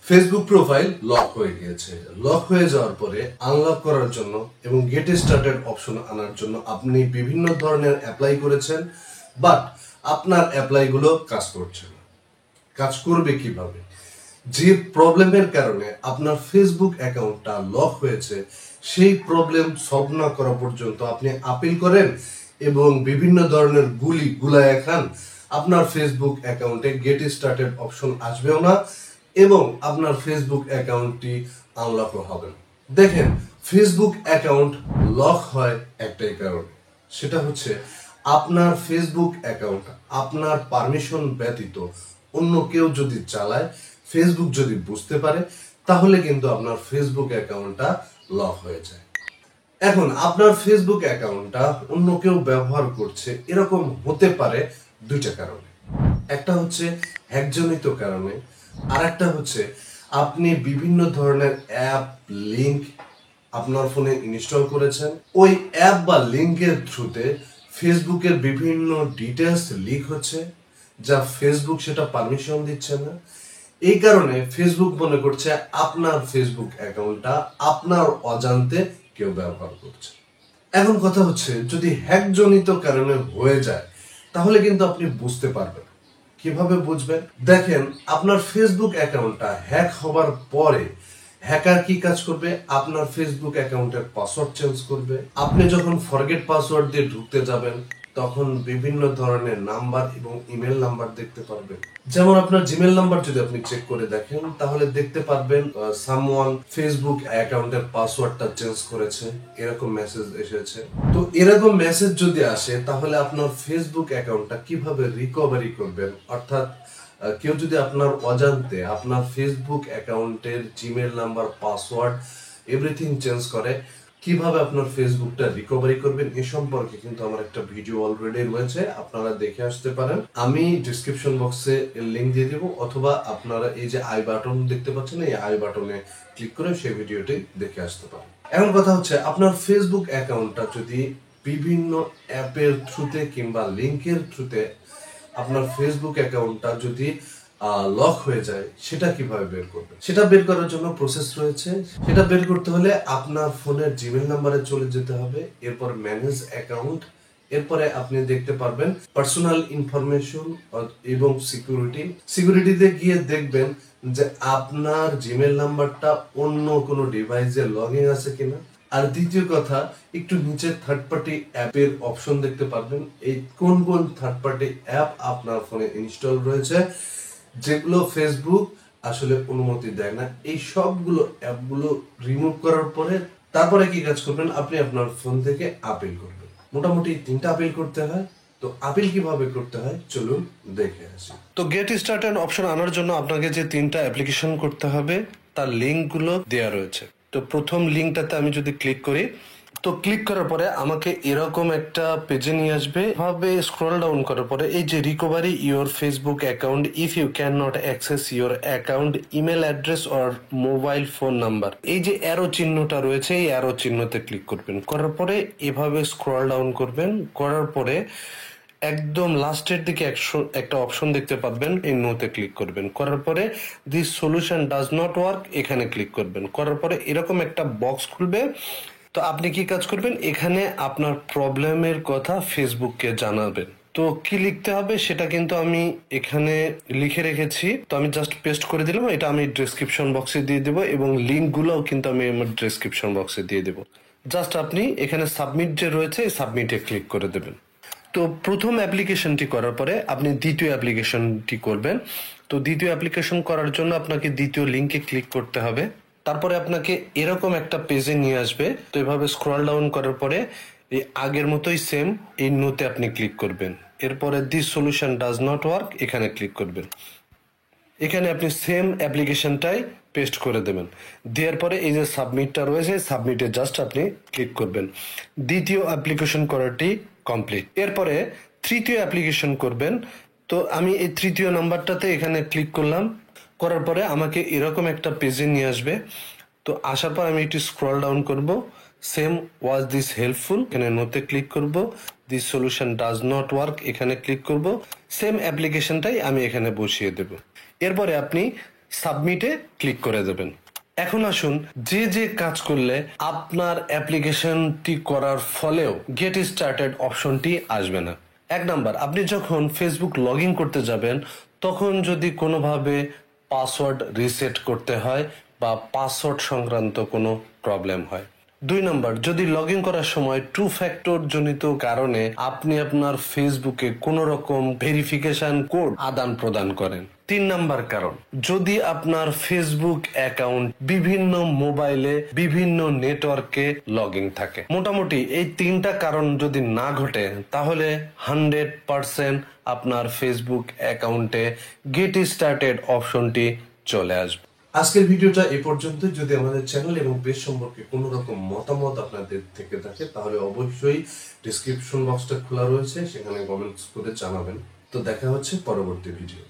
Facebook profile lock হয়ে গিয়েছে। Lock হয়ে যাওয়ার পরে আনলক করার জন্য এবং গেট স্টার্টেড অপশন আনার জন্য আপনি বিভিন্ন ধরনের অ্যাপ্লাই করেছেন, বাট আপনার অ্যাপ্লাইগুলো কাজ করছে না। কাজ করবে কিভাবে? যে প্রবলেমের কারণে আপনার ফেসবুক অ্যাকাউন্টটা লক হয়েছে, সেই প্রবলেম সলভ না করা পর্যন্ত আপনি আপিল করেন এবং বিভিন্ন ধরনের গুলায় খান, আপনার ফেসবুক অ্যাকাউন্টে গেট স্টার্টেড অপশন আসবেও না এবং আপনার ফেসবুক অ্যাকাউন্টটি আনলকও হবে না। দেখেন, ফেসবুক অ্যাকাউন্ট লক হয় একটাই কারণে, সেটা হচ্ছে আপনার ফেসবুক অ্যাকাউন্ট আপনার পারমিশন ব্যতীত অন্য কেউ যদি চালায়, ফেসবুক যদি বুঝতে পারে, তাহলে কিন্তু আপনার ফেসবুক অ্যাকাউন্টটা লক হয়ে যায়। এখন আপনার ফেসবুক অ্যাকাউন্টটা অন্য কেউ ব্যবহার করছে, এরকম হতে পারে দুইটা কারণে। একটা হচ্ছে হ্যাকজনিত কারণে, আর একটা হচ্ছে আপনি বিভিন্ন ধরনের অ্যাপ লিংক আপনার ফোনে ইনস্টল করেছেন, ওই অ্যাপ বা লিংকের থ্রুতে ফেসবুকের বিভিন্ন ডিটেলস লিক হচ্ছে, যা ফেসবুক সেটা পারমিশন দিচ্ছে না। এই কারণে ফেসবুক মনে করছে আপনার ফেসবুক অ্যাকাউন্টটা আপনার অজান্তে কেউ ব্যবহার করছে। এখন কথা হচ্ছে, যদি হ্যাকজনিত কারণে হয়ে যায় তাহলে কিন্তু আপনি বুঝতে পারবেন। কিভাবে বুঝবেন? দেখেন, আপনার ফেসবুক অ্যাকাউন্টটা হ্যাক হবার পরে হ্যাকার কি কাজ করবে? আপনার ফেসবুক অ্যাকাউন্টের পাসওয়ার্ড চেঞ্জ করবে। আপনি যখন ফরগেট পাসওয়ার্ড দিয়ে ঢুকতে যাবেন, তখন বিভিন্ন ধরনের নাম্বার এবং ইমেল নাম্বার দেখতে পারবেন। যেমন আপনার জিমেল নাম্বার যদি আপনি চেক করে দেখেন, তাহলে দেখতে পারবেন সামওয়ান ফেসবুক অ্যাকাউন্টের পাসওয়ার্ডটা চেঞ্জ করেছে, এরকম মেসেজ এসেছে। তো এরকম মেসেজ যদি আসে, তাহলে আপনার ফেসবুক অ্যাকাউন্টটা কিভাবে রিকভারি করবেন? অর্থাৎ কেউ যদি আপনার অজান্তে আপনার ফেসবুক অ্যাকাউন্টের Gmail number, password, everything change করে, কিভাবে আপনার ফেসবুকটা রিকভারি করবেন এ সম্পর্কে কিন্তু আমার একটা ভিডিও অলরেডি রয়েছে, আপনারা দেখে আসতে পারেন। আমি ডিসক্রিপশন বক্সে লিংক দিয়ে দেবো, অথবা আপনারা এই যে আই বাটন দেখতে পাচ্ছেন, এই আই বাটনে ক্লিক করে সেই ভিডিওটি দেখে আসতে পারেন। এখন কথা হচ্ছে, আপনার ফেসবুক অ্যাকাউন্টটা যদি বিভিন্ন অ্যাপের থ্রুতে কিংবা লিংকের থ্রুতে আপনার ফেসবুক অ্যাকাউন্টটা যদি লক হয়ে যায়, সেটা কিভাবে বের করবেন? সেটা বের করার জন্য প্রসেস রয়েছে। সেটা বের করতে হলে আপনার ফোনের জিমেল নাম্বারে চলে যেতে হবে, এরপর ম্যানেজ অ্যাকাউন্ট, এরপরে আপনি দেখতে পারবেন পার্সোনাল ইনফরমেশন এবং সিকিউরিটিতে গিয়ে দেখবেন যে আপনার জিমেল নাম্বারটা অন্য কোনো ডিভাইসে লগ ইন আছে কিনা। আর দ্বিতীয় কথা, একটু নিচে থার্ড পার্টি অ্যাপের অপশন দেখতে পারবেন। এই কোন কোন থার্ড পার্টি অ্যাপ আপনার ফোনে ইনস্টল রয়েছে, যেগুলো ফেসবুক আসলে অনুমতি দেয় না, এই সবগুলো অ্যাপগুলো রিমুভ করার পরে তারপরে কি কাজ করবেন? আপনি আপনার ফোন থেকে আপিল করবেন। মোটামুটি 3টা আপিল করতে হয়। তো আপিল কিভাবে করতে হয় চলুন দেখে আসি। তো গেট স্টার্টেড অপশন আনার জন্য আপনাকে যে 3টা অ্যাপ্লিকেশন করতে হবে, তার লিঙ্কগুলো দেওয়া রয়েছে। তো প্রথম লিঙ্কটাতে আমি যদি ক্লিক করি, তো ক্লিক করার পরে আমাকে এরকম একটা পেজে নিয়ে আসবে। ভাবে স্ক্রল ডাউন করার পরে এই যে recovery your Facebook account if you can not access your account email address or mobile phone number, এই যে অ্যারো চিহ্নটা রয়েছে, এই অ্যারো চিহ্নতে ক্লিক করবেন। করার পরে এভাবে স্ক্রল ডাউন করবেন। করার পরে একদম লাস্টের দিকে একটা অপশন দেখতে পাবেন, এই নোতে ক্লিক করবেন। করার পরে this solution does not work, এখানে ক্লিক করবেন। করার পরে এরকম একটা বক্স খুলবে। তো আপনি কি কাজ করবেন? এখানে আপনার প্রবলেমের কথা ফেসবুককে জানাবেন। তো কি লিখতে হবে সেটা কিন্তু আমি এখানে লিখে রেখেছি, তো আমি জাস্ট পেস্ট করে দিলাম। এটা আমি ডেসক্রিপশন বক্সে দিয়ে দেবো এবং লিঙ্কগুলোও কিন্তু আমি আমার ডেসক্রিপশন বক্সে দিয়ে দেবো। জাস্ট আপনি এখানে সাবমিট যে রয়েছে, সাবমিটে ক্লিক করে দেবেন। তো প্রথম অ্যাপ্লিকেশনটি করার পরে আপনি দ্বিতীয় অ্যাপ্লিকেশনটি করবেন। তো দ্বিতীয় অ্যাপ্লিকেশন করার জন্য আপনাকে দ্বিতীয় লিঙ্কে ক্লিক করতে হবে। তারপরে আপনাকে এরকম একটা পেজে নিয়ে আসবে। তো এভাবে স্ক্রল ডাউন করার পরে এই আগের মতোই সেম এই নোতে আপনি ক্লিক করবেন। এরপরে this solution does not work, এখানে ক্লিক করবেন। এখানে আপনি সেম অ্যাপ্লিকেশনটাই পেস্ট করে দেবেন। দেওয়ার পরে এই যে সাবমিটটা রয়েছে, সাবমিটে জাস্ট আপনি ক্লিক করবেন। দ্বিতীয় অ্যাপ্লিকেশন করাটি কমপ্লিট। এরপরে তৃতীয় অ্যাপ্লিকেশন করবেন। তো আমি এই তৃতীয় নাম্বারটাতে এখানে ক্লিক করলাম। করার পরে আমাকে এরকম একটা পেজে নিয়ে আসবে। তো আসার পর আমি একটু স্ক্রল ডাউন করব। সেম ওয়াজ দিস হেল্পফুল, এখানে নোতে ক্লিক করব। This solution does not work, এখানে ক্লিক করব। সেম অ্যাপ্লিকেশনটাই আমি এখানে বসিয়ে দেব। এরপরে আপনি সাবমিটে ক্লিক করে দেবেন। এখন আসুন যে যে কাজ করলে আপনার অ্যাপ্লিকেশনটি করার ফলেও গেট স্টার্টেড অপশনটি আসবে না। 1 নাম্বার, আপনি যখন ফেসবুক লগ ইন করতে যাবেন তখন যদি কোনোভাবে পাসওয়ার্ড রিসেট করতে হয় বা পাসওয়ার্ড সংক্রান্ত কোনো প্রবলেম হয়। 2 নাম্বার, যদি লগ ইন করার সময় 2 ফ্যাক্টর জনিত কারণে আপনি আপনার ফেসবুকে কোনো রকম ভেরিফিকেশন কোড আদান প্রদান করেন। 3 নাম্বার কারণ, যদি আপনার ফেসবুক অ্যাকাউন্ট বিভিন্ন মোবাইলে বিভিন্ন নেটওয়ার্কে লগ ইন থাকে। মোটামুটি এই 3টা কারণ যদি না ঘটে তাহলে 100% আপনার ফেসবুক অ্যাকাউন্টে গেট স্টার্টেড অপশনটি চলে আসবে। আজকের ভিডিওটা এই পর্যন্ত। যদি আমাদের চ্যানেল এবং পেজ সম্পর্কে কোনো রকম মতামত আপনাদের থেকে থাকে তাহলে অবশ্যই ডেসক্রিপশন বক্সটা খোলা রয়েছে, সেখানে কমেন্টস করে জানাবেন। তো দেখা হচ্ছে পরবর্তী ভিডিও।